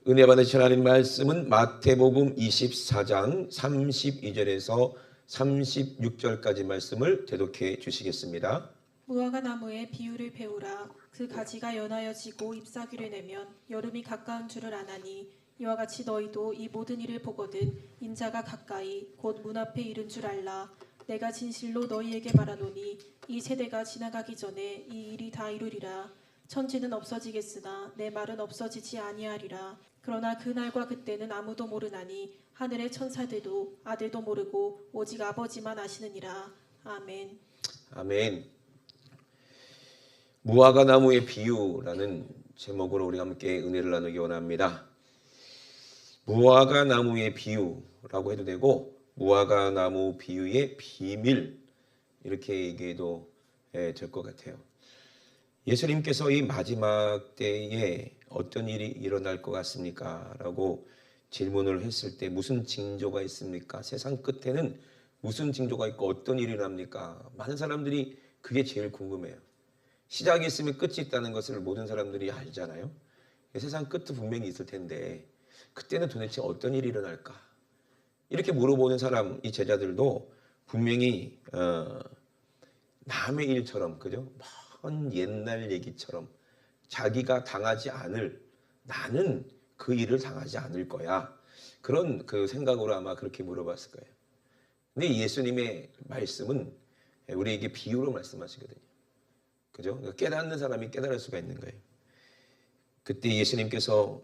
은혜 받으실 하나님 말씀은 마태복음 24장 32절에서 36절까지 말씀을 대독해 주시겠습니다. 무화과 나무의 비유를 배우라. 그 가지가 연하여 지고 잎사귀를 내면 여름이 가까운 줄을 아나니 이와 같이 너희도 이 모든 일을 보거든 인자가 가까이 곧 문 앞에 이른 줄 알라. 내가 진실로 너희에게 말하노니 이 세대가 지나가기 전에 이 일이 다 이루리라. 천지는 없어지겠으나 내 말은 없어지지 아니하리라. 그러나 그 날과 그때는 아무도 모르나니 하늘의 천사들도 아들도 모르고 오직 아버지만 아시느니라. 아멘. 아멘. 무화과 나무의 비유라는 제목으로 우리 함께 은혜를 나누기 원합니다. 무화과 나무의 비유라고 해도 되고 무화과 나무 비유의 비밀 이렇게 얘기해도 될 것 같아요. 예수님께서 이 마지막 때에 어떤 일이 일어날 것 같습니까? 라고 질문을 했을 때 무슨 징조가 있습니까? 세상 끝에는 무슨 징조가 있고 어떤 일이 일어납니까? 많은 사람들이 그게 제일 궁금해요. 시작이 있으면 끝이 있다는 것을 모든 사람들이 알잖아요. 세상 끝도 분명히 있을 텐데 그때는 도대체 어떤 일이 일어날까? 이렇게 물어보는 사람, 이 제자들도 분명히 남의 일처럼, 그죠? 먼 옛날 얘기처럼 자기가 당하지 않을, 나는 그 일을 당하지 않을 거야. 그런 그 생각으로 아마 그렇게 물어봤을 거예요. 근데 예수님의 말씀은 우리에게 비유로 말씀하시거든요. 그죠? 깨닫는 사람이 깨달을 수가 있는 거예요. 그때 예수님께서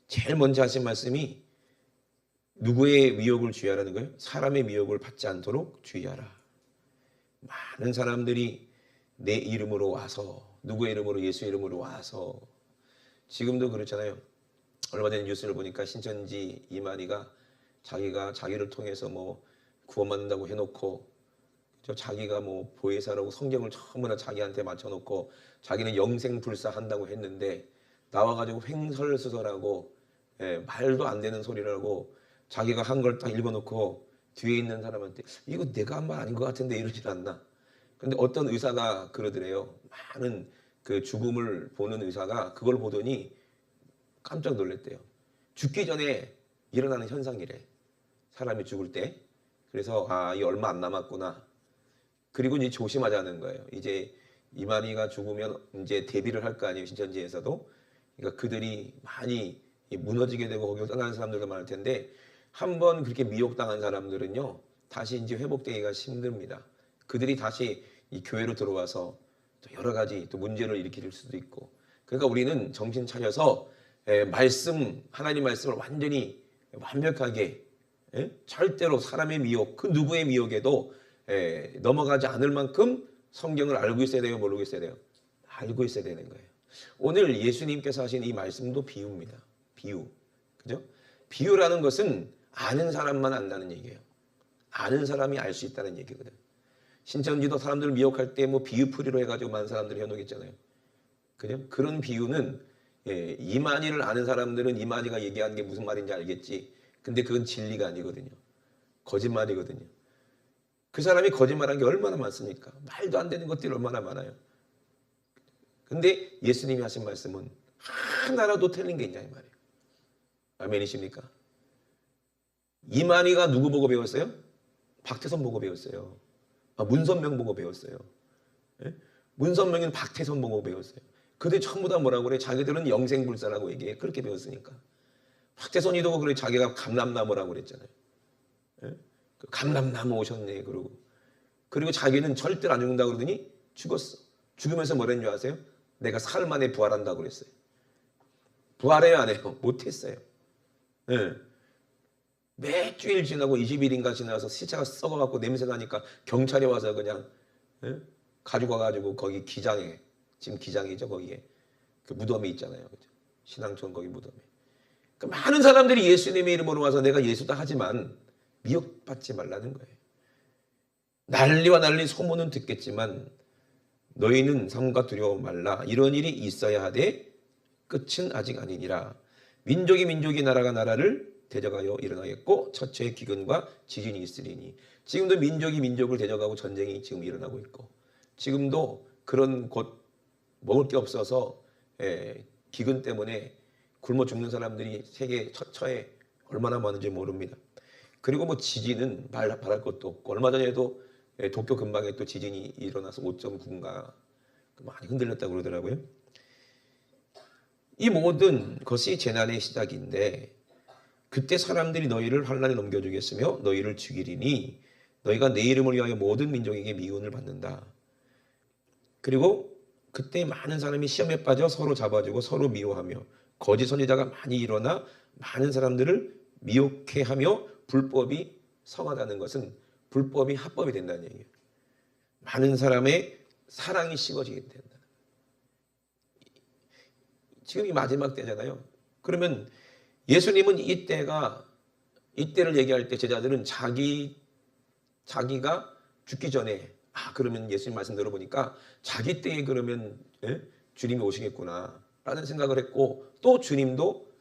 제일 먼저 하신 말씀이 누구의 미혹을 주의하라는 거예요? 사람의 미혹을 받지 않도록 주의하라. 많은 사람들이 내 이름으로 와서, 누구의 이름으로? 예수 이름으로 와서, 지금도 그렇잖아요. 얼마 전에 뉴스를 보니까 신천지 이만희가 자기가 자기를 통해서 뭐 구원받는다고 해놓고 자기가 뭐 보혜사라고 성경을 전부 다 자기한테 맞춰놓고 자기는 영생불사한다고 했는데 나와가지고 횡설수설하고 말도 안 되는 소리라고 자기가 한 걸 딱 읽어놓고 뒤에 있는 사람한테 이거 내가 한 말 아닌 것 같은데 이러질 않나. 근데 어떤 의사가 그러더래요. 많은 그 죽음을 보는 의사가 그걸 보더니 깜짝 놀랐대요. 죽기 전에 일어나는 현상이래. 사람이 죽을 때. 그래서 이 얼마 안 남았구나. 그리고 이제 조심하자는 거예요. 이제 이만희가 죽으면 이제 대비를 할 거 아니에요. 신천지에서도. 그러니까 그들이 많이 무너지게 되고 거기로 떠나는 사람들도 많을 텐데 한번 그렇게 미혹당한 사람들은요. 다시 이제 회복되기가 힘듭니다. 그들이 다시 이 교회로 들어와서 또 여러 가지 또 문제를 일으킬 수도 있고. 그러니까 우리는 정신 차려서 말씀, 하나님 말씀을 완전히 완벽하게 절대로 사람의 미혹, 그 누구의 미혹에도 넘어가지 않을 만큼 성경을 알고 있어야 돼요? 모르고 있어야 돼요? 알고 있어야 되는 거예요. 오늘 예수님께서 하신 이 말씀도 비유입니다. 비유. 그죠? 비유라는 것은 아는 사람만 안다는 얘기예요. 아는 사람이 알 수 있다는 얘기거든. 신천지도 사람들을 미혹할 때 뭐 비유풀이로 해가지고 많은 사람들이 해놓겠잖아요. 그죠? 그런 비유는 이만희를 아는 사람들은 이만희가 얘기하는 게 무슨 말인지 알겠지. 근데 그건 진리가 아니거든요. 거짓말이거든요. 그 사람이 거짓말한 게 얼마나 많습니까? 말도 안 되는 것들이 얼마나 많아요. 근데 예수님이 하신 말씀은 하나라도 틀린 게 있냐 이 말이에요. 아멘이십니까? 이만희가 누구 보고 배웠어요? 박태선 보고 배웠어요. 문선명 보고 배웠어요. 문선명은 박태선 보고 배웠어요. 그들 전부 다 뭐라고 그래? 자기들은 영생불사라고 얘기해. 그렇게 배웠으니까. 박태선이도 그래 자기가 감람나무라고 그랬잖아요. 그 감람나무 오셨네 그러고. 그리고 자기는 절대로 안 죽는다고 그러더니 죽었어. 죽으면서 뭐라는 줄 아세요? 내가 사흘 만에 부활한다고 그랬어요. 부활해요 안 해요? 못했어요. 몇 주일 지나고 20일인가 지나서 시체가 썩어갖고 냄새 나니까 경찰이 와서 그냥 가지고 와가지고 거기 기장에, 지금 기장이죠 거기에 그 무덤이 있잖아요. 그죠? 신앙촌 거기 무덤에. 그 많은 사람들이 예수님의 이름으로 와서 내가 예수다 하지만 미혹받지 말라는 거예요. 난리와 난리 소문은 듣겠지만 너희는 삼가 두려워 말라. 이런 일이 있어야 하되 끝은 아직 아니니라. 민족이 나라가 나라를 대적하여 일어나겠고 처처의 기근과 지진이 있으리니. 지금도 민족이 민족을 대적하고 전쟁이 지금 일어나고 있고 지금도 그런 곳 먹을 게 없어서 기근 때문에 굶어 죽는 사람들이 세계 처처에 얼마나 많은지 모릅니다. 그리고 뭐 지진은 바랄 것도 없고 얼마 전에도 도쿄 근방에 또 지진이 일어나서 5.9인가 많이 흔들렸다고 그러더라고요. 이 모든 것이 재난의 시작인데 그때 사람들이 너희를 환난에 넘겨주겠으며 너희를 죽이리니 너희가 내 이름을 위하여 모든 민족에게 미움을 받는다. 그리고 그때 많은 사람이 시험에 빠져 서로 잡아주고 서로 미워하며 거짓 선지자가 많이 일어나 많은 사람들을 미혹해하며 불법이 성하다는 것은 불법이 합법이 된다는 얘기예요. 많은 사람의 사랑이 식어지게 된다. 지금이 마지막 때잖아요. 그러면 예수님은 이때를 얘기할 때 제자들은 자기가 죽기 전에 그러면 예수님 말씀 들어보니까 자기 때에 그러면 주님이 오시겠구나 라는 생각을 했고 또 주님도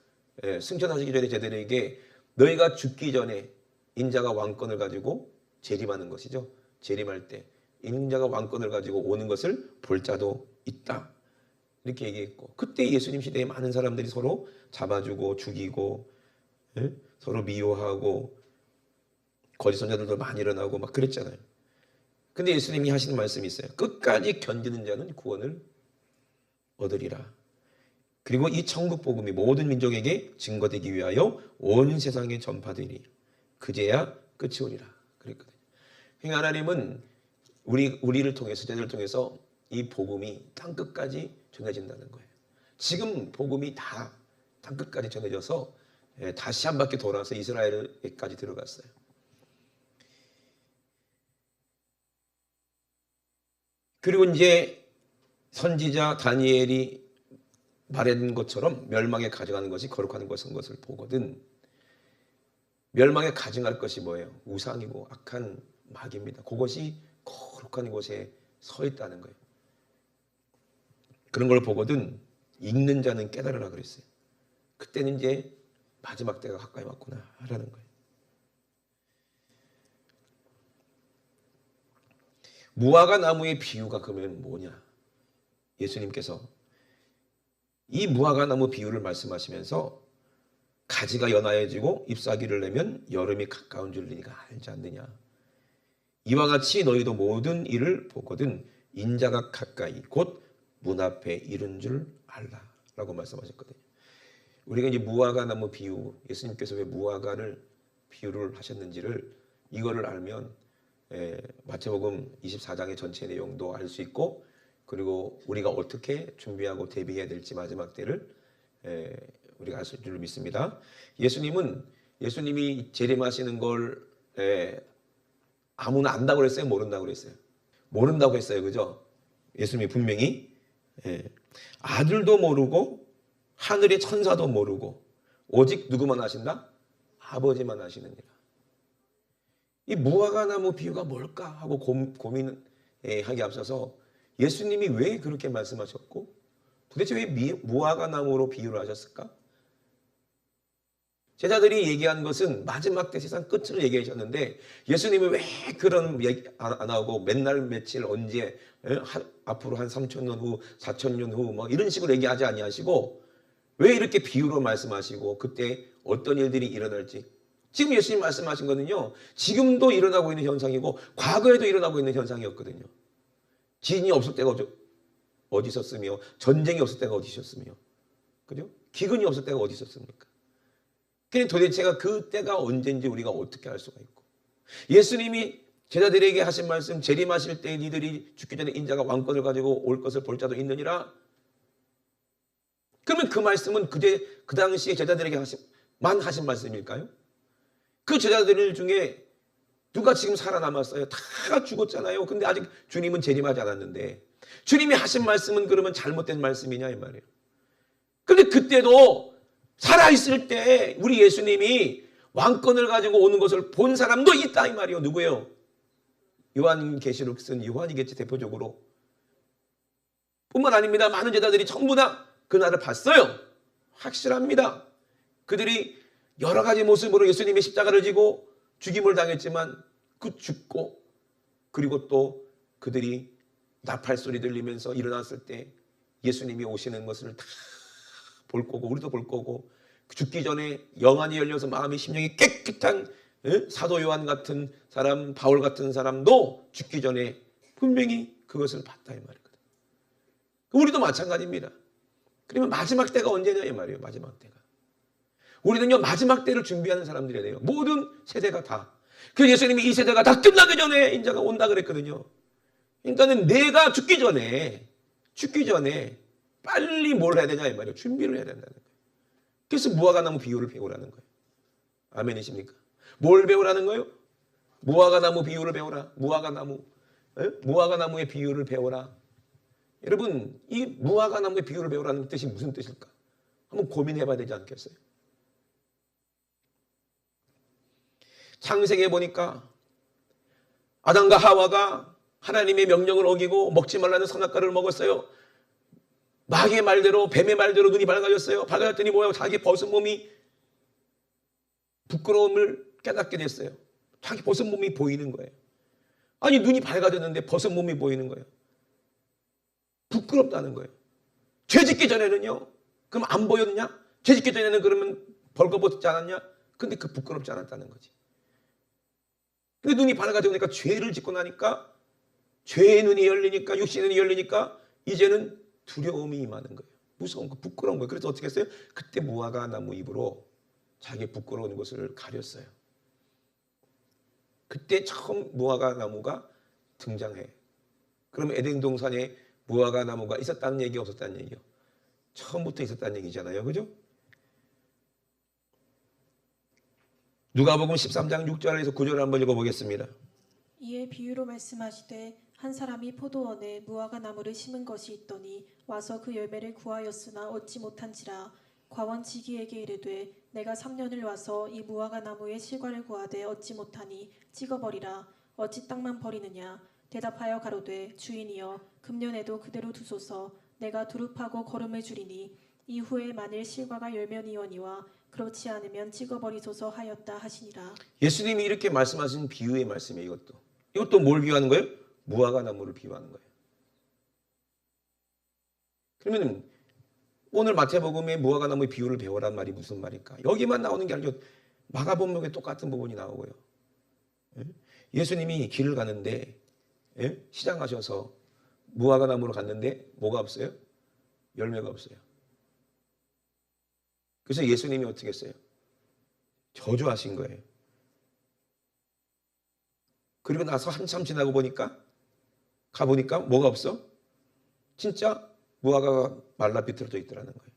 승천하시기 전에 제자들에게 너희가 죽기 전에 인자가 왕권을 가지고 재림하는 것이죠. 재림할 때 인자가 왕권을 가지고 오는 것을 볼 자도 있다. 이렇게 얘기했고 그때 예수님 시대에 많은 사람들이 서로 잡아주고 죽이고 서로 미워하고 거짓 선자들도 많이 일어나고 막 그랬잖아요. 근데 예수님이 하시는 말씀이 있어요. 끝까지 견디는 자는 구원을 얻으리라. 그리고 이 천국 복음이 모든 민족에게 증거되기 위하여 온 세상에 전파되리. 그제야 끝이 오리라. 그랬거든요. 그러니까 하나님은 우리를 통해서 제자들을 통해서 이 복음이 땅 끝까지 전해진다는 거예요. 지금 복음이 다 땅 끝까지 전해져서 다시 한 바퀴 돌아서 이스라엘까지 들어갔어요. 그리고 이제 선지자 다니엘이 말한 것처럼 멸망에 가져가는 것이 거룩한 것을 보거든. 멸망에 가져갈 것이 뭐예요? 우상이고 악한 마귀입니다. 그것이 거룩한 곳에 서 있다는 거예요. 그런 걸 보거든 읽는 자는 깨달으라 그랬어요. 그때는 이제 마지막 때가 가까이 왔구나 라는 거예요. 무화과 나무의 비유가 그러면 뭐냐? 예수님께서 이 무화과 나무 비유를 말씀하시면서 가지가 연하여지고 잎사귀를 내면 여름이 가까운 줄 네가 알지 않느냐? 이와 같이 너희도 모든 일을 보거든 인자가 가까이 곧 문 앞에 이른 줄 알라 라고 말씀하셨거든요. 우리가 이제 무화과 나무 비유, 예수님께서 왜 무화과를 비유를 하셨는지를 이거를 알면 마태복음 24장의 전체 내용도 알 수 있고 그리고 우리가 어떻게 준비하고 대비해야 될지 마지막 때를 우리가 알 수 있을 줄 믿습니다. 예수님이 재림하시는 걸 아무나 안다고 그랬어요? 모른다고 그랬어요? 모른다고 했어요. 그죠? 예수님이 분명히 아들도 모르고 하늘의 천사도 모르고 오직 누구만 아신다? 아버지만 아시느니라. 이 무화과 나무 비유가 뭘까 하고 고민하기 앞서서 예수님이 왜 그렇게 말씀하셨고 도대체 왜 무화과 나무로 비유를 하셨을까? 제자들이 얘기한 것은 마지막 때 세상 끝을 얘기하셨는데 예수님은 왜 그런 얘기 안 하고 맨날 며칠 언제 앞으로 한 3,000년 후 4,000년 후 막 이런 식으로 얘기하지 아니하시고 왜 이렇게 비유로 말씀하시고 그때 어떤 일들이 일어날지 지금 예수님 말씀하신 거는요 지금도 일어나고 있는 현상이고 과거에도 일어나고 있는 현상이었거든요. 지진이 없을 때가 어디 있었으며 전쟁이 없을 때가 어디 있었으며 그죠? 기근이 없을 때가 어디 있었습니까? 그러니까 도대체가 그때가 언제인지 우리가 어떻게 알 수가 있고 예수님이 제자들에게 하신 말씀 재림하실 때 니들이 죽기 전에 인자가 왕권을 가지고 올 것을 볼 자도 있느니라. 그러면 그 말씀은 그 당시에 제자들에게 하신 말씀일까요? 그 제자들 중에 누가 지금 살아남았어요? 다 죽었잖아요. 근데 아직 주님은 재림하지 않았는데 주님이 하신 말씀은 그러면 잘못된 말씀이냐 이 말이에요. 근데 그때도 살아있을 때 우리 예수님이 왕권을 가지고 오는 것을 본 사람도 있다 이 말이에요. 누구예요? 요한계시록 쓴 요한이겠지 대표적으로. 뿐만 아닙니다. 많은 제자들이 전부 다 그날을 봤어요. 확실합니다. 그들이 여러 가지 모습으로 예수님이 십자가를 지고 죽임을 당했지만 그 죽고 그리고 또 그들이 나팔 소리 들리면서 일어났을 때 예수님이 오시는 것을 다 볼 거고 우리도 볼 거고 죽기 전에 영안이 열려서 마음이 심령이 깨끗한 사도 요한 같은 사람, 바울 같은 사람도 죽기 전에 분명히 그것을 봤다 이 말이거든. 우리도 마찬가지입니다. 그러면 마지막 때가 언제냐 이 말이에요. 마지막 때가. 우리는요 마지막 때를 준비하는 사람들이야 돼요. 모든 세대가 다. 그래서 예수님이 이 세대가 다 끝나기 전에 인자가 온다 그랬거든요. 그러니까는 내가 죽기 전에 빨리 뭘 해야 되냐 이 말이에요. 준비를 해야 된다는 거예요. 그래서 무화과나무 비유를 배우라는 거예요. 아멘이십니까? 뭘 배우라는 거예요? 무화과나무 비유를 배워라. 무화과나무의 비유를 배워라. 여러분 이 무화과나무의 비유를 배우라는 뜻이 무슨 뜻일까? 한번 고민해봐야 되지 않겠어요? 창세기에 보니까 아담과 하와가 하나님의 명령을 어기고 먹지 말라는 선악과를 먹었어요. 마귀의 말대로 뱀의 말대로 눈이 밝아졌어요. 밝아졌더니 뭐예요? 자기 벗은 몸이 부끄러움을 깨닫게 됐어요. 자기 벗은 몸이 보이는 거예요. 아니 눈이 밝아졌는데 벗은 몸이 보이는 거예요. 부끄럽다는 거예요. 죄 짓기 전에는요. 그럼 안 보였냐? 죄 짓기 전에는 그러면 벌거벗지 않았냐? 근데 그 부끄럽지 않았다는 거지. 근데 눈이 밝아지니까 죄를 짓고 나니까 죄의 눈이 열리니까 육신의 눈이 열리니까 이제는 두려움이 임하는 거예요. 무서운 거, 부끄러운 거예요. 그래서 어떻게 했어요? 그때 무화과 나무 잎으로 자기 부끄러운 것을 가렸어요. 그때 처음 무화과 나무가 등장해. 그러면 에덴 동산에 무화과 나무가 있었다는 얘기 없었다는 얘기요? 처음부터 있었다는 얘기잖아요. 그죠? 누가복음 13장 6절에서 9절을 한번 읽어보겠습니다. 이에 비유로 말씀하시되 한 사람이 포도원에 무화과 나무를 심은 것이 있더니 와서 그 열매를 구하였으나 얻지 못한지라 과원지기에게 이르되 내가 3년을 와서 이 무화과 나무의 실과를 구하되 얻지 못하니 찍어버리라 어찌 땅만 버리느냐 대답하여 가로되 주인이여 금년에도 그대로 두소서 내가 두릅하고 거름을 주리니 이후에 만일 실과가 열매니오니와 그렇지 않으면 찍어버리소서 하였다 하시니라. 예수님이 이렇게 말씀하신 비유의 말씀이에요. 이것도 뭘 비유하는 거예요? 무화과 나무를 비유하는 거예요. 그러면 오늘 마태복음에 무화과 나무의 비유를 배워란 말이 무슨 말일까? 여기만 나오는 게 아니고 마가복음에 똑같은 부분이 나오고요. 예수님이 길을 가는데 시장 가셔서 무화과 나무로 갔는데 뭐가 없어요? 열매가 없어요. 그래서 예수님이 어떻게 했어요? 저주하신 거예요. 그리고 나서 한참 지나고 가보니까 뭐가 없어? 진짜 무화과가 말라 비틀어져 있더라는 거예요.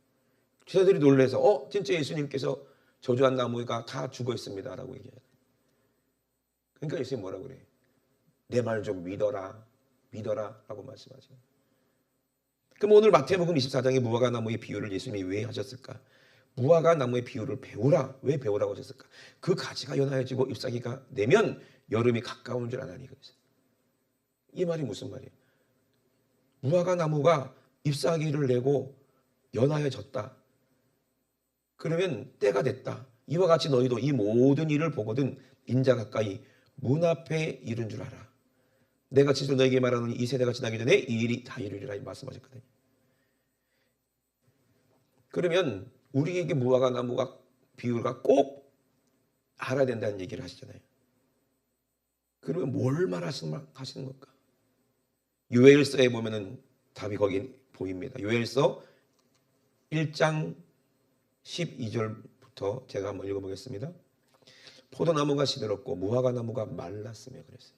제자들이 놀라서 진짜 예수님께서 저주한 나무가 다 죽어 있습니다 라고 얘기해요. 그러니까 예수님이 뭐라고 그래요? 내 말 좀 믿어라 라고 말씀하죠. 그럼 오늘 마태복음 24장의 무화과 나무의 비유를 예수님이 왜 하셨을까? 무화과 나무의 비유를 배우라. 왜 배우라고 하셨을까? 그 가지가 연하여지고 잎사귀가 내면 여름이 가까운 줄 아나니. 이 말이 무슨 말이에요? 무화과 나무가 잎사귀를 내고 연하여졌다. 그러면 때가 됐다. 이와 같이 너희도 이 모든 일을 보거든 인자 가까이 문 앞에 이른 줄 알아. 내가 진짜 너에게 말하노니 이 세대가 지나기 전에 이 일이 다 이루리라 말씀하셨거든요. 그러면 우리에게 무화과 나무가 비유가 꼭 알아야 된다는 얘기를 하시잖아요. 그러면 뭘 말하시는 걸까? 요엘서에 보면은 답이 거기 보입니다. 요엘서 1장 12절부터 제가 한번 읽어보겠습니다. 포도나무가 시들었고 무화과 나무가 말랐으며 그랬어요.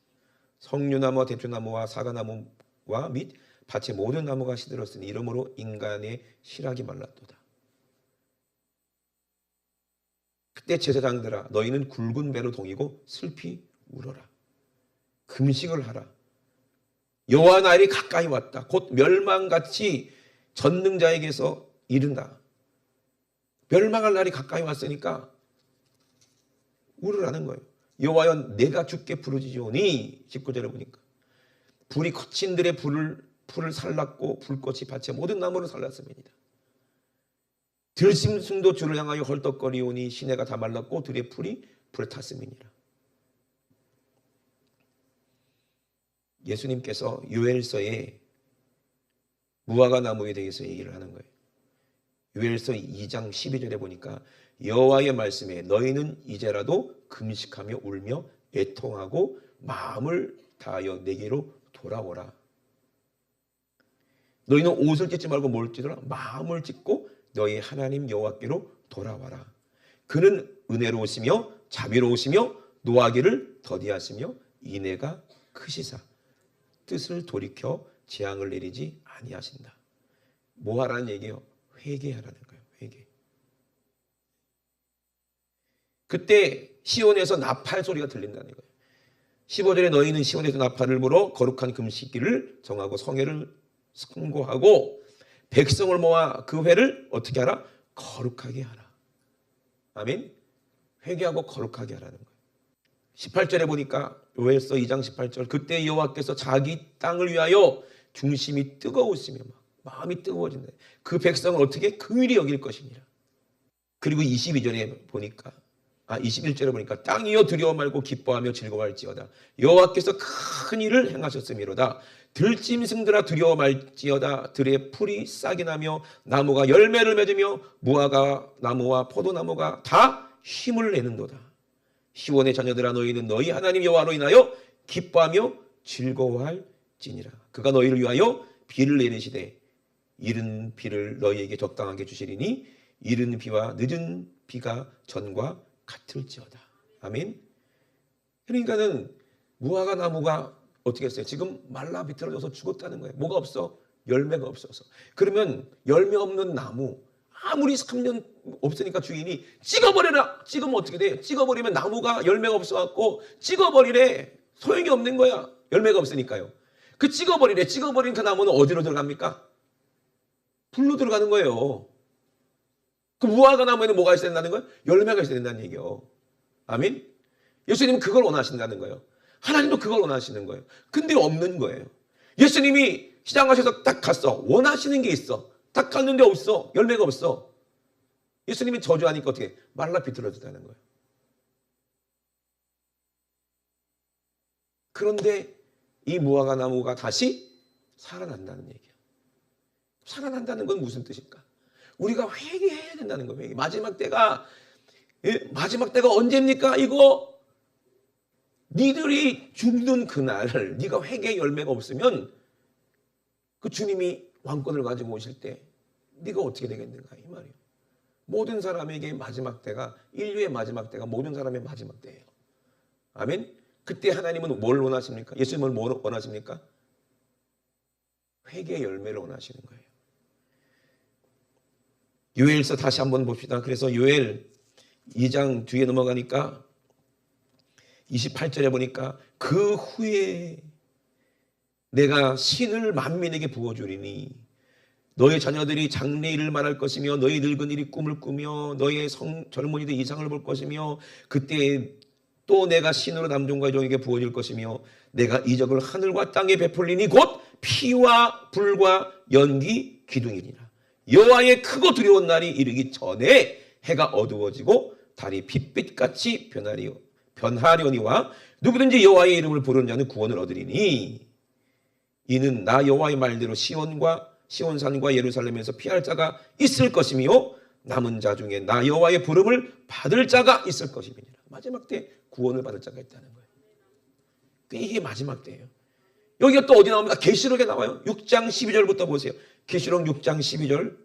석류나무와 대추나무와 사과나무와 및 밭의 모든 나무가 시들었으니 이러므로 인간의 실학이 말랐도다. 그때 제사장들아 너희는 굵은 배로 동이고 슬피 울어라. 금식을 하라. 여호와 날이 가까이 왔다. 곧 멸망같이 전능자에게서 이른다. 멸망할 날이 가까이 왔으니까 울으라는 거예요. 여호와여 내가 주께 부르짖으오니 19절에 보니까 불이 거친 들의 풀을 살랐고 불꽃이 밭의 모든 나무를 살랐음이니이다. 들짐승도 주를 향하여 헐떡거리오니 시내가 다 말랐고 들의 풀이 불에 탔음이니라. 예수님께서 요엘서에 무화과 나무에 대해서 얘기를 하는 거예요. 요엘서 2장 12절에 보니까 여호와의 말씀에 너희는 이제라도 금식하며 울며 애통하고 마음을 다하여 내게로 돌아오라. 너희는 옷을 찢지 말고 뭘 찢어라? 마음을 찢고 너희 하나님 여호와께로 돌아와라. 그는 은혜로우시며 자비로우시며 노하기를 더디하시며 인애가 크시사 뜻을 돌이켜 재앙을 내리지 아니하신다. 뭐 하라는 얘기예요? 회개하라는 거예요. 회개. 그때 시온에서 나팔 소리가 들린다는 거예요. 15절에 너희는 시온에서 나팔을 불어 거룩한 금식기를 정하고 성회를 선고하고 백성을 모아 그 회를 어떻게 하라? 거룩하게 하라. 아멘. 회개하고 거룩하게 하라는 거예요. 18절에 보니까 요엘서 2장 18절 그때 여호와께서 자기 땅을 위하여 중심이 뜨거우시며 마음이 뜨거워진다. 그 백성을 어떻게 긍휼히 여길 것이니라. 그리고 22절에 보니까 21절에 보니까 땅이여 두려워 말고 기뻐하며 즐거워할지어다. 여호와께서 큰 일을 행하셨음이로다. 들짐승들아 두려워 말지어다. 들의 풀이 싹이 나며 나무가 열매를 맺으며 무화과 나무와 포도나무가 다 힘을 내는도다. 시온의 자녀들아 너희는 너희 하나님 여호와로 인하여 기뻐하며 즐거워할지니라. 그가 너희를 위하여 비를 내리시되 이른 비를 너희에게 적당하게 주시리니 이른 비와 늦은 비가 전과 같을지어다. 아멘. 그러니까는 무화과 나무가 어떻게 했어요? 지금 말라 비틀어져서 죽었다는 거예요. 뭐가 없어? 열매가 없어서. 그러면 열매 없는 나무 아무리 3년 없으니까 주인이 찍어버려라. 찍으면 어떻게 돼? 찍어버리면 나무가 열매가 없어갖고 찍어버리래. 소용이 없는 거야. 열매가 없으니까요. 그 찍어버리래. 찍어버린 그 나무는 어디로 들어갑니까? 불로 들어가는 거예요. 그 무화과 나무에는 뭐가 있어야 된다는 거예요? 열매가 있어야 된다는 얘기예요. 아멘? 예수님은 그걸 원하신다는 거예요. 하나님도 그걸 원하시는 거예요. 근데 없는 거예요. 예수님이 시장 가셔서 딱 갔어. 원하시는 게 있어. 딱 갔는데 없어. 열매가 없어. 예수님이 저주하니까 어떻게 말라 비틀어졌다는 거예요. 그런데 이 무화과 나무가 다시 살아난다는 얘기예요. 살아난다는 건 무슨 뜻일까? 우리가 회개해야 된다는 거예요. 회개. 마지막 때가 언제입니까? 이거 니들이 죽는 그날 네가 회개 열매가 없으면 그 주님이 왕권을 가지고 오실 때 네가 어떻게 되겠는가 이 말이에요. 모든 사람에게 마지막 때가 인류의 마지막 때가 모든 사람의 마지막 때예요. 아멘. 그때 하나님은 뭘 원하십니까? 예수님은 뭘 원하십니까? 회개의 열매를 원하시는 거예요. 요엘서 다시 한번 봅시다. 그래서 요엘 2장 뒤에 넘어가니까 28절에 보니까 그 후에 내가 신을 만민에게 부어주리니 너의 자녀들이 장래일을 말할 것이며 너희 늙은이들이 꿈을 꾸며 너의 젊은이들 이상을 볼 것이며 그때 또 내가 신으로 남종과 여종에게 부어줄 것이며 내가 이적을 하늘과 땅에 베풀리니 곧 피와 불과 연기 기둥이니라. 여호와의 크고 두려운 날이 이르기 전에 해가 어두워지고 달이 핏빛같이 변하려니와 누구든지 여호와의 이름을 부르는 자는 구원을 얻으리니 이는 나 여호와의 말대로 시온산과 예루살렘에서 피할 자가 있을 것이며 남은 자 중에 나 여호와의 부름을 받을 자가 있을 것임이니라. 마지막 때 구원을 받을 자가 있다는 거예요. 이게 마지막 때예요. 여기가 또 어디 나옵니까? 계시록에 나와요. 6장 12절부터 보세요. 계시록 6장 12절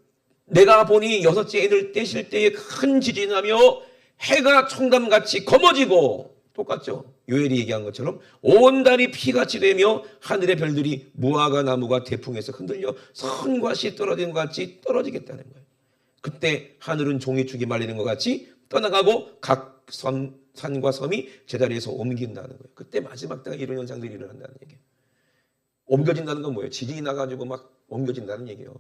내가 보니 여섯째 인을 떼실 때에 큰 지진이 나며 해가 청담같이 검어지고 똑같죠. 요엘이 얘기한 것처럼 온 달이 피같이 되며 하늘의 별들이 무화과 나무가 태풍에서 흔들려 선과 씨 떨어지는 것 같이 떨어지겠다는 거예요. 그때 하늘은 종이축이 말리는 것 같이 떠나가고 각 산과 섬이 제자리에서 옮긴다는 거예요. 그때 마지막 때가 이런 현상들이 일어난다는 얘기예요. 옮겨진다는 건 뭐예요? 지진이 나가지고 막 옮겨진다는 얘기예요.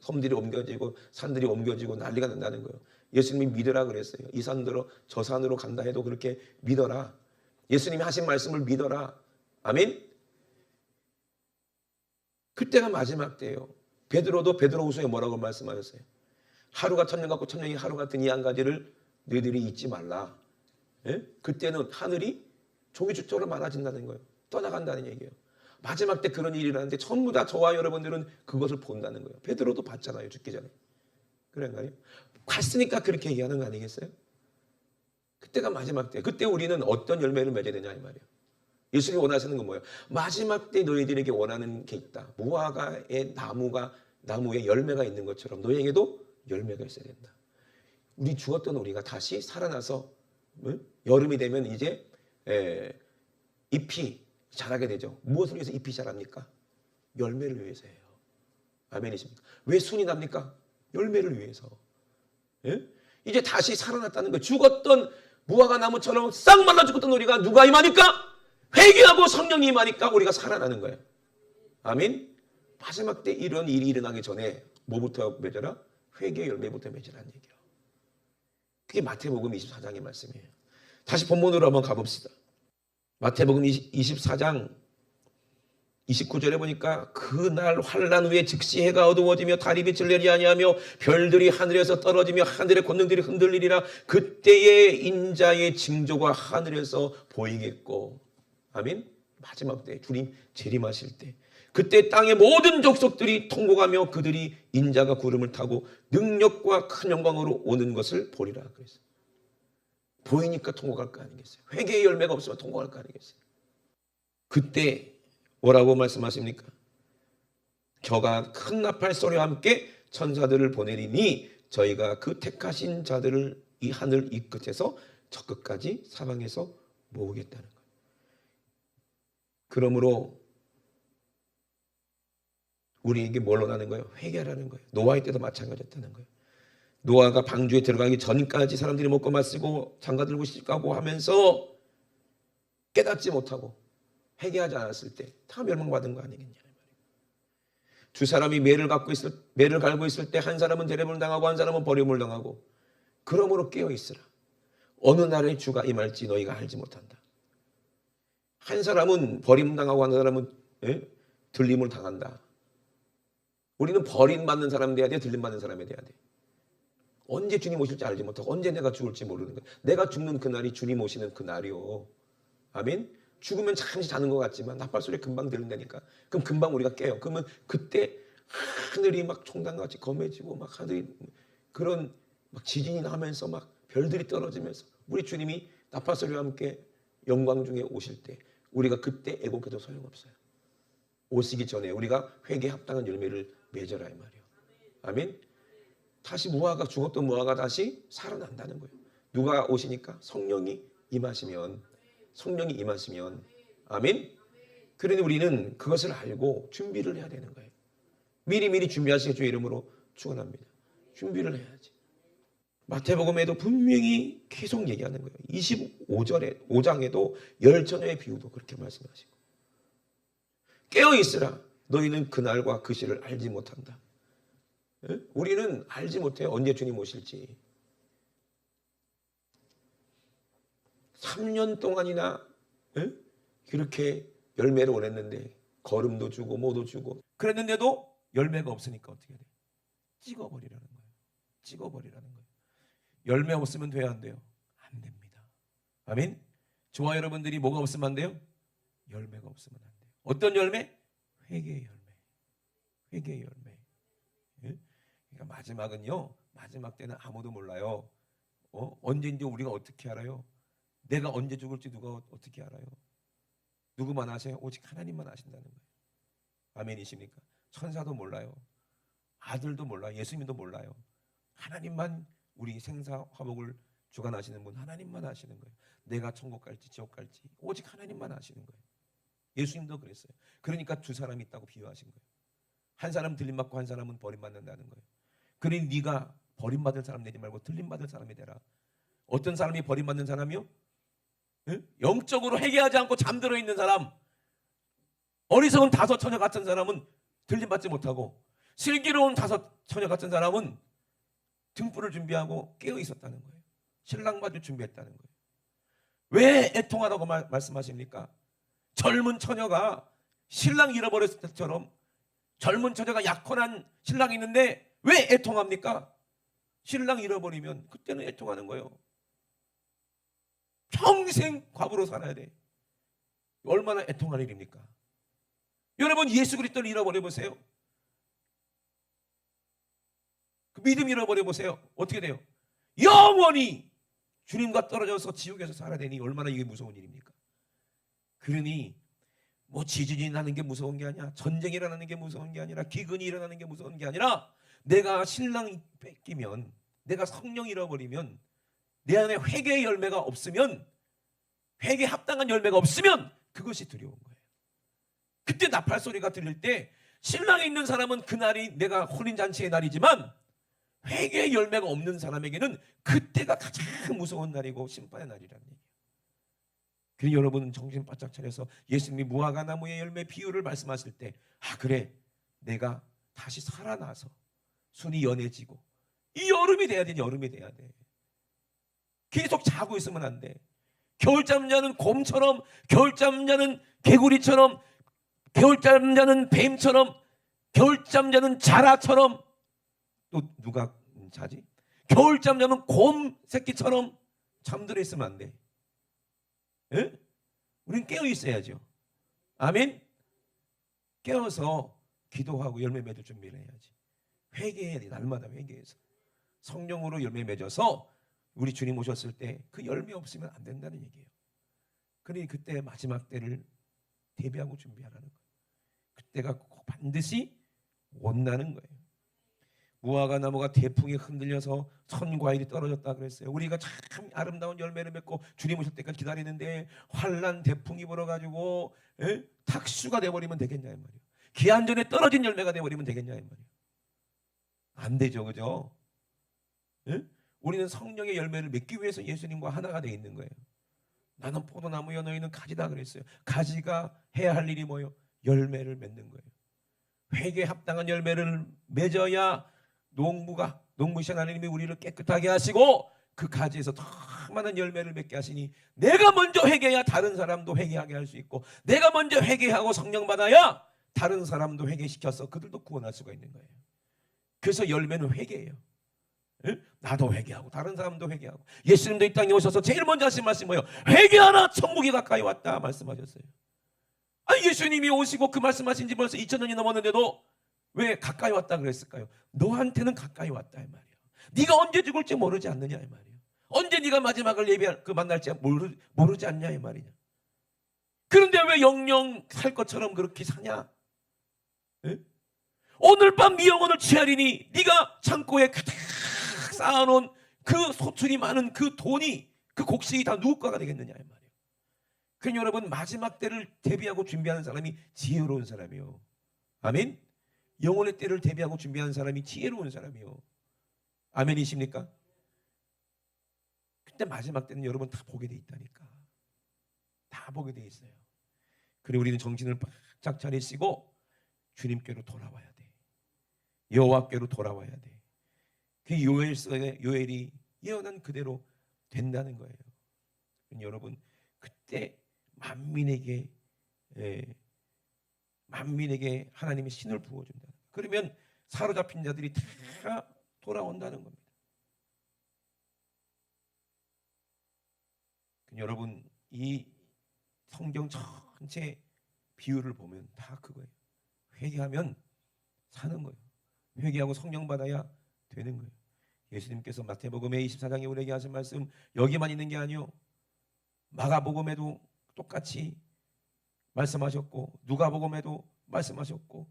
섬들이 옮겨지고 산들이 옮겨지고 난리가 난다는 거예요. 예수님이 믿으라 그랬어요. 이 산으로 저 산으로 간다 해도 그렇게 믿어라. 예수님이 하신 말씀을 믿어라. 아멘. 그때가 마지막 때예요. 베드로도 베드로후서에 뭐라고 말씀하셨어요? 하루가 천년 같고 천년이 하루 같은 이 한 가지를 너희들이 잊지 말라. 예? 그때는 하늘이 종이축처럼 많아진다는 거예요. 떠나간다는 얘기예요. 마지막 때 그런 일이 일어나는데 전부 다 저와 여러분들은 그것을 본다는 거예요. 베드로도 봤잖아요. 죽기 전에. 그런가요? 갔으니까 그렇게 얘기하는 거 아니겠어요? 그때가 마지막 때. 그때 우리는 어떤 열매를 맺어야 되냐 이 말이에요. 예수님이 원하시는 건 뭐예요? 마지막 때 너희들에게 원하는 게 있다. 무화과의 나무에 열매가 있는 것처럼 너희에게도 열매가 있어야 된다. 우리 죽었던 우리가 다시 살아나서 여름이 되면 이제 잎이 자라게 되죠. 무엇을 위해서 잎이 자랍니까? 열매를 위해서예요. 아멘이십니까? 왜 순이 납니까? 열매를 위해서. 예? 이제 다시 살아났다는 거예요. 죽었던 무화과 나무처럼 싹 말라 죽었던 우리가 누가 임하니까? 회개하고 성령이 임하니까 우리가 살아나는 거예요. 아멘. 마지막 때 이런 일이 일어나기 전에 뭐부터 맺어라? 회개의 열매부터 맺으라는 얘기예요. 그게 마태복음 24장의 말씀이에요. 다시 본문으로 한번 가봅시다. 마태복음 24장 29절에 보니까 그날 환난 후에 즉시 해가 어두워지며 달이 빛을 내리 아니하며 별들이 하늘에서 떨어지며 하늘의 권능들이 흔들리리라. 그때에 인자의 징조가 하늘에서 보이겠고. 아멘. 마지막 때 주님 재림하실 때 그때 땅의 모든 족속들이 통곡하며 그들이 인자가 구름을 타고 능력과 큰 영광으로 오는 것을 보리라 그랬어요. 보이니까 통곡할 거 아니겠어요? 회개의 열매가 없으면 통곡할 거 아니겠어요? 그때 뭐라고 말씀하십니까? 저가 큰 나팔 소리와 함께 천사들을 보내리니 저희가 그 택하신 자들을 이 하늘 이 끝에서 저 끝까지 사방에서 모으겠다는 거예요. 그러므로 우리에게 뭘 원하는 거예요? 회개하라는 거예요. 노아의 때도 마찬가지였다는 거예요. 노아가 방주에 들어가기 전까지 사람들이 먹고 마시고 장가들고 시집가고 하면서 깨닫지 못하고 회개하지 않았을 때 다 멸망받은 거 아니겠냐. 두 사람이 매를 갈고 있을 때 한 사람은 데려을 당하고 한 사람은 버림을 당하고 그러므로 깨어 있으라. 어느 날에 주가 임할지 너희가 알지 못한다. 한 사람은 버림당하고 한 사람은 들림을 당한다. 우리는 버림받는 사람이 돼야 돼, 들림받는 사람이 돼야 돼. 언제 주님 오실지 알지 못하고 언제 내가 죽을지 모르는 거야. 내가 죽는 그날이 주님 오시는 그날이요. 아멘. 죽으면 잠시 자는 것 같지만 나팔 소리 금방 들린다니까. 그럼 금방 우리가 깨요. 그러면 그때 하늘이 막 총단같이 검해지고 막 하늘이 그런 막 지진이 나면서 막 별들이 떨어지면서 우리 주님이 나팔 소리와 함께 영광 중에 오실 때 우리가 그때 애곡해도 소용없어요. 오시기 전에 우리가 회개에 합당한 열매를 맺어라 이 말이에요. 아멘. 다시 죽었던 무화과가 다시 살아난다는 거예요. 누가 오시니까? 성령이 임하시면 아멘. 그러니 우리는 그것을 알고 준비를 해야 되는 거예요. 미리 준비하시게 주의 이름으로 축원합니다. 준비를 해야지. 마태복음에도 분명히 계속 얘기하는 거예요. 5장에도 열처녀의 비유도 그렇게 말씀하시고 깨어있으라. 너희는 그날과 그 시를 알지 못한다. 우리는 알지 못해요. 언제 주님 오실지. 3년 동안이나 그렇게 열매를 원했는데 거름도 주고 뭐도 주고 그랬는데도 열매가 없으니까 어떻게 돼? 찍어버리라는 거예요. 찍어버리라는 거예요. 열매 없으면 돼야 안 돼요? 안 됩니다. 아멘. 저와 여러분들이 뭐가 없으면 안 돼요? 열매가 없으면 안 돼요. 어떤 열매? 회개의 열매. 회개의 열매. 그러니까 마지막은요. 마지막 때는 아무도 몰라요. 언제인지 우리가 어떻게 알아요? 내가 언제 죽을지 누가 어떻게 알아요? 누구만 아세요? 오직 하나님만 아신다는 거예요. 아멘이십니까? 천사도 몰라요. 아들도 몰라요. 예수님도 몰라요. 하나님만 우리 생사 화복을 주관하시는 분 하나님만 아시는 거예요. 내가 천국 갈지 지옥 갈지 오직 하나님만 아시는 거예요. 예수님도 그랬어요. 그러니까 두 사람이 있다고 비유하신 거예요. 한 사람은 들림받고 한 사람은 버림받는다는 거예요. 그러니 네가 버림받을 사람 되지 말고 들림받을 사람이 되라. 어떤 사람이 버림받는 사람이요? 영적으로 회개하지 않고 잠들어 있는 사람, 어리석은 다섯 처녀 같은 사람은 들림받지 못하고 슬기로운 다섯 처녀 같은 사람은 등불을 준비하고 깨어 있었다는 거예요. 신랑 맞을 준비했다는 거예요. 왜 애통하라고 말씀하십니까? 젊은 처녀가 신랑 잃어버렸을 때처럼 젊은 처녀가 약혼한 신랑이 있는데 왜 애통합니까? 신랑 잃어버리면 그때는 애통하는 거예요. 평생 과부로 살아야 돼. 얼마나 애통할 일입니까? 여러분 예수 그리스도를 잃어버려 보세요. 그 믿음 잃어버려 보세요. 어떻게 돼요? 영원히 주님과 떨어져서 지옥에서 살아야 되니 얼마나 이게 무서운 일입니까? 그러니 뭐 지진이 나는 게 무서운 게 아니야. 전쟁이 일어나는 게 무서운 게 아니라 기근이 일어나는 게 무서운 게 아니라 내가 신랑 뺏기면, 내가 성령 잃어버리면, 내 안에 회개의 열매가 없으면, 회개에 합당한 열매가 없으면 그것이 두려운 거예요. 그때 나팔 소리가 들릴 때 신랑에 있는 사람은 그날이 내가 혼인잔치의 날이지만 회개의 열매가 없는 사람에게는 그때가 가장 무서운 날이고 심판의 날이라는 얘기예요. 그래서 여러분 정신 바짝 차려서 예수님이 무화과 나무의 열매 비유를 말씀하실 때, 아 그래, 내가 다시 살아나서 순이 연해지고, 이 여름이 돼야 돼. 여름이 돼야 돼. 계속 자고 있으면 안 돼. 겨울잠 자는 곰처럼, 겨울잠 자는 개구리처럼, 겨울잠 자는 뱀처럼, 겨울잠 자는 자라처럼, 또 누가 자지? 겨울잠 자는 곰 새끼처럼 잠들어 있으면 안 돼. 예? 우린 깨어 있어야죠. 아멘. 깨어서 기도하고 열매 맺을 준비를 해야지. 회개해야 돼. 날마다 회개해서 성령으로 열매 맺어서 우리 주님 오셨을 때 그 열매 없으면 안 된다는 얘기예요. 그러니 그때 마지막 때를 대비하고 준비하라는 거예요. 그때가 꼭 반드시 온다는 거예요. 무화과 나무가 태풍에 흔들려서 선과일이 떨어졌다 그랬어요. 우리가 참 아름다운 열매를 맺고 주님 오실 때까지 기다리는데 환난 태풍이 불어가지고 탁수가 돼버리면 되겠냐 이 말이에요. 기한 전에 떨어진 열매가 돼버리면 되겠냐 이 말이에요. 안 되죠, 그죠? 예? 우리는 성령의 열매를 맺기 위해서 예수님과 하나가 되어 있는 거예요. 나는 포도나무여 너희는 가지다 그랬어요. 가지가 해야 할 일이 뭐예요? 열매를 맺는 거예요. 회개에 합당한 열매를 맺어야 농부신 하나님이 우리를 깨끗하게 하시고 그 가지에서 더 많은 열매를 맺게 하시니, 내가 먼저 회개해야 다른 사람도 회개하게 할 수 있고, 내가 먼저 회개하고 성령 받아야 다른 사람도 회개시켜서 그들도 구원할 수가 있는 거예요. 그래서 열매는 회개예요. 나도 회개하고 다른 사람도 회개하고. 예수님도 이 땅에 오셔서 제일 먼저 하신 말씀이 뭐예요? 회개하라, 천국이 가까이 왔다 말씀하셨어요. 아니 예수님이 오시고 그 말씀하신 지 벌써 2000년이 넘었는데도 왜 가까이 왔다 그랬을까요? 너한테는 가까이 왔다 이 말이야. 네가 언제 죽을지 모르지 않느냐 이 말이야. 언제 네가 마지막을 예비할 그 만날지 모르지 않냐 이 말이냐. 그런데 왜 영영 살 것처럼 그렇게 사냐? 에? 오늘 밤 네 영혼을 취하리니 네가 창고에 가득 쌓아놓은 그 소출이 많은 그 돈이, 그 곡식이 다 누구 거가 되겠느냐 이 말이에요. 그러니 여러분 마지막 때를 대비하고 준비하는 사람이 지혜로운 사람이요. 아멘. 영혼의 때를 대비하고 준비하는 사람이 지혜로운 사람이요. 아멘이십니까? 그때 마지막 때는 여러분 다 보게 돼 있다니까. 다 보게 돼 있어요. 그래 우리는 정신을 바짝 차리시고 주님께로 돌아와야 돼. 여호와께로 돌아와야 돼. 그 요엘이 예언한 그대로 된다는 거예요. 여러분 그때 만민에게 하나님의 신을 부어준다. 그러면 사로잡힌 자들이 다 돌아온다는 겁니다. 여러분 이 성경 전체 비유를 보면 다 그거예요. 회개하면 사는 거예요. 회개하고 성령 받아야 되는 거예요. 예수님께서 마태복음의 24장에 우리에게 하신 말씀 여기만 있는 게 아니요. 마가복음에도 똑같이 말씀하셨고, 누가복음에도 말씀하셨고,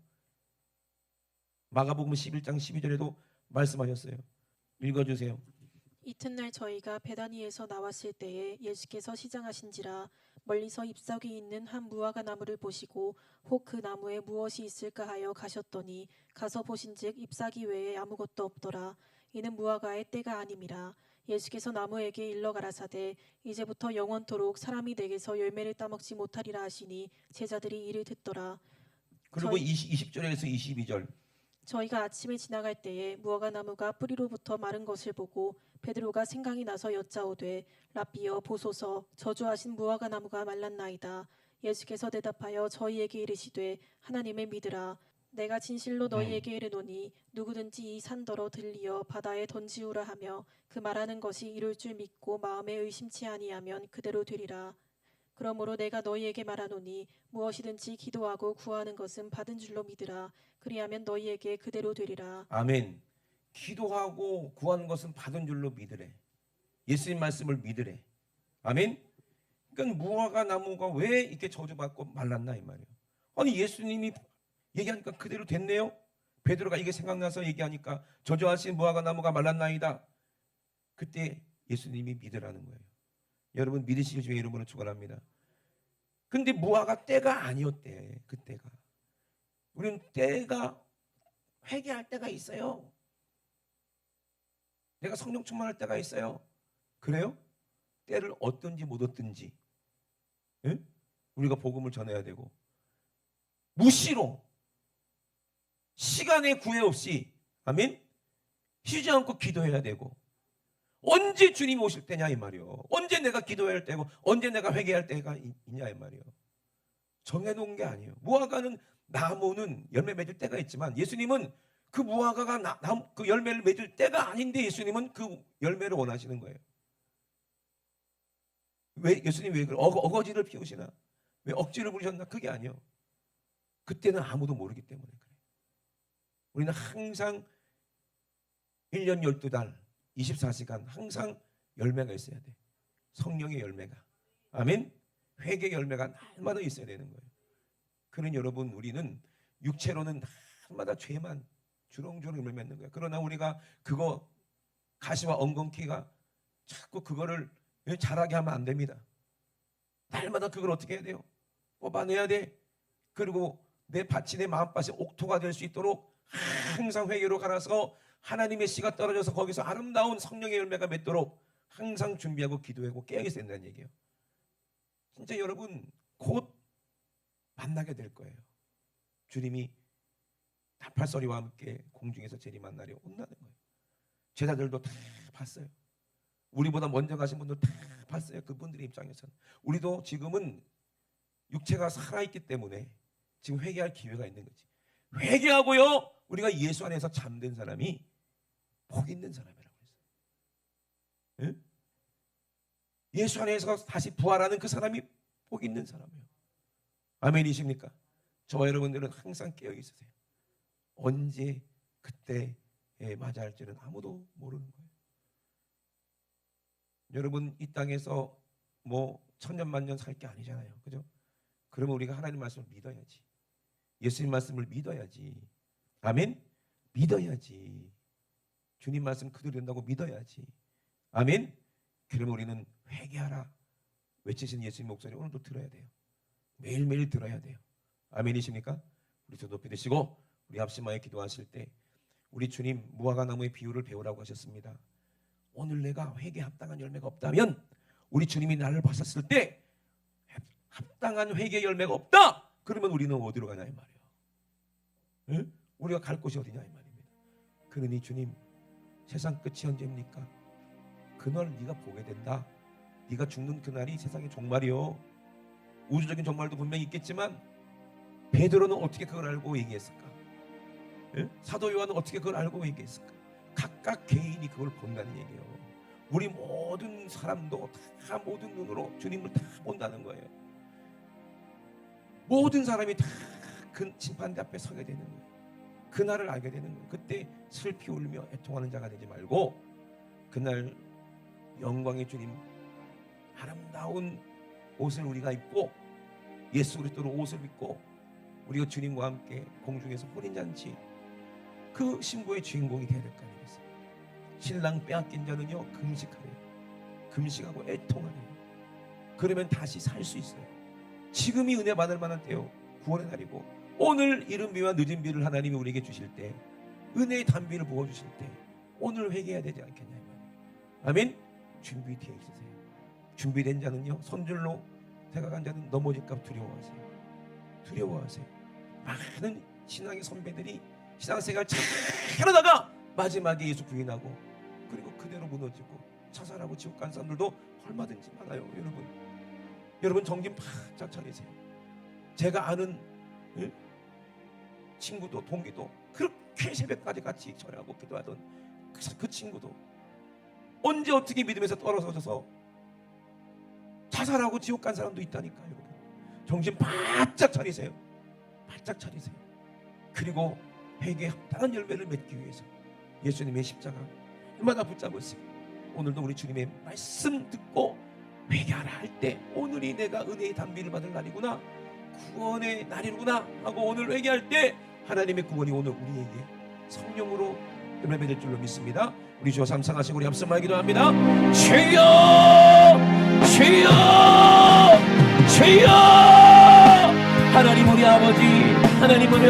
마가복음 11장 12절에도 말씀하셨어요. 읽어주세요. 이튿날 저희가 베다니에서 나왔을 때에 예수께서 시장하신지라 멀리서 잎사귀 있는 한 무화과 나무를 보시고 혹 그 나무에 무엇이 있을까 하여 가셨더니 가서 보신즉 잎사귀 외에 아무것도 없더라. 이는 무화과의 때가 아님이라. 예수께서 나무에게 일러 가라사대 이제부터 영원토록 사람이 내게서 열매를 따먹지 못하리라 하시니 제자들이 이를 듣더라. 그리고 20절에서 22절. 저희가 아침에 지나갈 때에 무화과 나무가 뿌리로부터 마른 것을 보고 베드로가 생각이 나서 여짜오되 라삐여 보소서 저주하신 무화과 나무가 말랐나이다. 예수께서 대답하여 저희에게 이르시되 하나님을 믿으라. 내가 진실로 너희에게 이르노니 누구든지 이 산더러 들리어 바다에 던지우라 하며 그 말하는 것이 이룰 줄 믿고 마음에 의심치 아니하면 그대로 되리라. 그러므로 내가 너희에게 말하노니 무엇이든지 기도하고 구하는 것은 받은 줄로 믿으라. 그리하면 너희에게 그대로 되리라. 아멘. 기도하고 구한 것은 받은 줄로 믿으래. 예수님 말씀을 믿으래. 아멘. 그러니까 무화과 나무가 왜 이렇게 저주받고 말랐나 이 말이에요. 아니 예수님이 얘기하니까 그대로 됐네요. 베드로가 이게 생각나서 얘기하니까 저주하신 무화과 나무가 말랐나이다. 그때 예수님이 믿으라는 거예요. 여러분 믿으실 주의 이름으로 축원합니다. 근데 무화과 때가 아니었대. 그때가. 우리는 때가 회개할 때가 있어요. 내가 성령 충만할 때가 있어요. 그래요? 때를 얻든지 못 얻든지 응? 우리가 복음을 전해야 되고 무시로 시간의 구애 없이 아멘? 쉬지 않고 기도해야 되고 언제 주님이 오실 때냐 이 말이요. 언제 내가 기도해야 할 때고 언제 내가 회개할 때가 있냐 이 말이요. 정해놓은 게 아니에요. 무화과는 나무는 열매 맺을 때가 있지만 예수님은 그 무화과가 그 열매를 맺을 때가 아닌데 예수님은 그 열매를 원하시는 거예요. 왜 예수님 왜 그래? 어거지를 피우시나? 왜 억지를 부리셨나? 그게 아니에요. 그때는 아무도 모르기 때문에 그래요. 우리는 항상 1년 12달 24시간 항상 열매가 있어야 돼. 성령의 열매가. 아멘. 회개 열매가 날마다 있어야 되는 거예요. 그런 여러분 우리는 육체로는 날마다 죄만 주렁주렁 열매 맺는 거예요. 그러나 우리가 그거 가시와 엉겅퀴가 자꾸 그거를 자라게 하면 안 됩니다. 날마다 그걸 어떻게 해야 돼요? 뽑아내야 돼. 그리고 내 밭이 내 마음밭이 옥토가 될 수 있도록 항상 회개로 갈아서 하나님의 씨가 떨어져서 거기서 아름다운 성령의 열매가 맺도록 항상 준비하고 기도하고 깨어있어야 된다는 얘기예요. 진짜 여러분 곧 만나게 될 거예요. 주님이 나팔소리와 함께 공중에서 재림한날이 온다는 거예요. 제자들도 다 봤어요. 우리보다 먼저 가신 분들 다 봤어요. 그분들의 입장에서는. 우리도 지금은 육체가 살아있기 때문에 지금 회개할 기회가 있는 거지. 회개하고요. 우리가 예수 안에서 잠든 사람이 복 있는 사람이라고 했어요. 응? 예수 안에서 다시 부활하는 그 사람이 복 있는 사람이에요. 아멘이십니까? 저와 여러분들은 항상 깨어 있으세요. 언제 그때에 맞아 할지는 아무도 모르는 거예요. 여러분 이 땅에서 뭐 천년만년 살 게 아니잖아요. 그죠? 그러면 우리가 하나님 말씀을 믿어야지. 예수님 말씀을 믿어야지. 아멘? 믿어야지. 주님 말씀 그대로 된다고 믿어야지. 아멘? 그러면 우리는 회개하라 외치시는 예수님 목소리 오늘도 들어야 돼요. 매일매일 들어야 돼요. 아멘이십니까? 우리 두 높이 드시고 우리 합심하여 기도하실 때 우리 주님 무화과 나무의 비유를 배우라고 하셨습니다. 오늘 내가 회개에 합당한 열매가 없다면 우리 주님이 나를 봤었을 때 합당한 회개의 열매가 없다. 그러면 우리는 어디로 가냐 이 말이에요. 응? 우리가 갈 곳이 어디냐 이 말입니다. 그러니 주님 세상 끝이 언제입니까? 그날 네가 보게 된다. 네가 죽는 그날이 세상의 종말이요. 우주적인 종말도 분명히 있겠지만 베드로는 어떻게 그걸 알고 얘기했을까? 응? 사도 요한은 어떻게 그걸 알고 얘기했을까? 각각 개인이 그걸 본다는 얘기예요. 우리 모든 사람도 다 모든 눈으로 주님을 다 본다는 거예요. 모든 사람이 다 그 심판대 앞에 서게 되는 거예요. 그날을 알게 되는 거예요. 그때 슬피 울며 애통하는 자가 되지 말고 그날 영광의 주님 아름다운 옷을 우리가 입고 예수 그리스도로 옷을 입고 우리가 주님과 함께 공중에서 혼인잔치 그 신부의 주인공이 되어야 될 거 아니겠어요? 신랑 빼앗긴 자는요 금식하래요. 금식하고 애통하래요. 그러면 다시 살 수 있어요. 지금이 은혜 받을 만한 때요. 구원의 날이고 오늘 이른 비와 늦은 비를 하나님이 우리에게 주실 때 은혜의 단비를 부어주실 때 오늘 회개해야 되지 않겠냐 이 말이에요. 아멘. 준비되어 있으세요. 준비된 자는요 손줄로 생각한 자는 넘어질까 두려워하세요. 두려워하세요. 많은 신앙의 선배들이 신앙생활 잘 하다가 마지막에 예수 부인하고 그리고 그대로 무너지고 자살하고 지옥 간 사람들도 얼마든지 많아요. 여러분 정신 바짝 차리세요. 제가 아는 친구도 동기도 그렇게 새벽까지 같이 절하고 기도하던 그 친구도 언제 어떻게 믿음에서 떨어져서 자살하고 지옥 간 사람도 있다니까요. 여러분 정신 바짝 차리세요. 바짝 차리세요. 그리고 회개에 합당한 열매를 맺기 위해서 예수님의 십자가 얼마나 붙잡으시고 오늘도 우리 주님의 말씀 듣고 회개하라 할 때 오늘이 내가 은혜의 단비를 받을 날이구나, 구원의 날이구나 하고 오늘 회개할 때 하나님의 구원이 오늘 우리에게 성령으로 흠례될 줄로 믿습니다. 우리 주여 삼상하시고 우리 합성하기도 기도합니다. 주여 주여 주여. 하나님 우리 아버지, 하나님 우리 아버지